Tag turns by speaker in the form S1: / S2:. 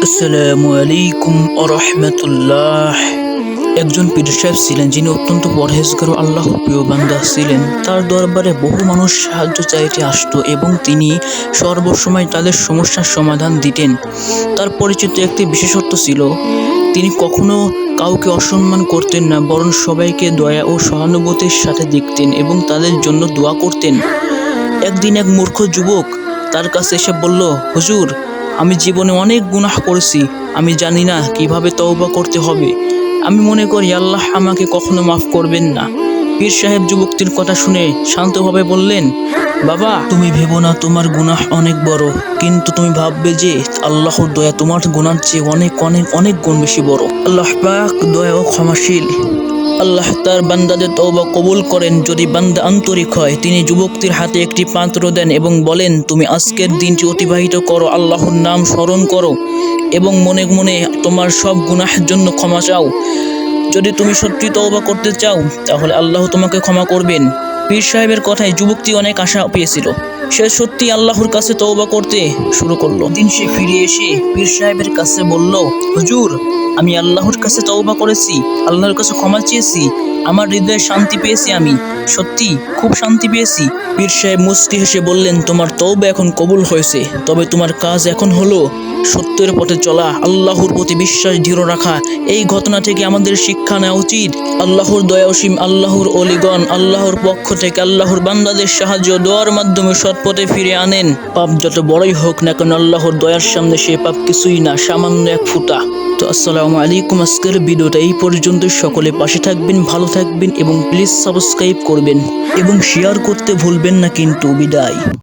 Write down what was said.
S1: আসসালামু আলাইকুম ওয়া রাহমাতুল্লাহ। একজন পীর সাহেব ছিলেন যিনি অত্যন্ত পরহেজগার ও আল্লাহর প্রিয় বান্দা ছিলেন। তার দরবারে বহু মানুষ সাহায্য চাইতে আসতো এবং তিনি সর্বসময় তাদের সমস্যার সমাধান দিতেন। তার পরিচিত একটি বিশেষত্ব ছিল, তিনি কখনো কাউকে অসম্মান করতেন না, বরং সবাইকে দয়া ও সহানুভূতির সাথে দেখতেন এবং তাদের জন্য দোয়া করতেন। একদিন এক মূর্খ যুবক তার কাছে এসে বলল, হুজুর, আমি জীবনে অনেক গুনাহ করেছি, আমি জানি না কিভাবে তওবা করতে হবে। আমি মনে করি আল্লাহ আমাকে কখনো মাফ করবেন না। পীর সাহেব যুবকটির কথা শুনে শান্তভাবে বললেন, বাবা, তুমি ভেবো না তোমার গুনাহ অনেক বড়, কিন্তু তুমি ভাববে যে আল্লাহর দয়া তোমার গুনার চেয়ে অনেক অনেক অনেক গুণ বেশি বড়। আল্লাহ পাক দয়া ও ক্ষমাশীল। আল্লাহ তার বান্দাদের তওবা কবুল করেন যদি বান্দা আন্তরিক হয়। তিনি যুবকটির হাতে একটি পাত্র দেন এবং বলেন, তুমি আজকের দিনটি অতিবাহিত করো, আল্লাহর নাম স্মরণ করো এবং মনে মনে তোমার সব গুনাহের জন্য ক্ষমা চাও। যদি তুমি সত্যি তওবা করতে চাও তাহলে আল্লাহ তোমাকে ক্ষমা করবেন। পীর সাহেবের কথায় যুবকটি অনেক আশা পেয়েছিল। সে সত্যি আল্লাহর কাছে তওবা করতে শুরু করলো। দিন সে ফিরে এসে পীর সাহেবের কাছে বলল, হুজুর, আমি আল্লাহর কাছে তওবা করেছি, আল্লাহর কাছে ক্ষমা চেয়েছি, আমার হৃদয়ে শান্তি পেয়েছি, আমি সত্যি খুব শান্তি পেয়েছি। পীর সাহেব মুচকি হেসে বললেন, তোমার তওবা এখন কবুল হয়েছে, তবে তোমার কাজ এখন হলো সত্যের পথে চলা, আল্লাহর প্রতি বিশ্বাস দৃঢ় রাখা। এই ঘটনা থেকে আমাদের শিক্ষা নেওয়া উচিত, আল্লাহর দয়া অসীম, আল্লাহর অলিগণ আল্লাহর পক্ষ থেকে আল্লাহর বান্দাদের সাহায্য দোয়ার মাধ্যমে সৎ পথে ফিরে আনেন। পাপ যত বড়ই হোক না কেন, আল্লাহর দয়ার সামনে সে পাপ কিছুই না, সামান্য এক ফুটা। তো আসসালামু আলাইকুম। আজকের ভিডিওটা এই পর্যন্ত। সকলে পাশে থাকবেন, ভালো থাকবেন এবং প্লিজ সাবস্ক্রাইব করবেন এবং শেয়ার করতে ভুলবেন না কিন্তু। বিদায়।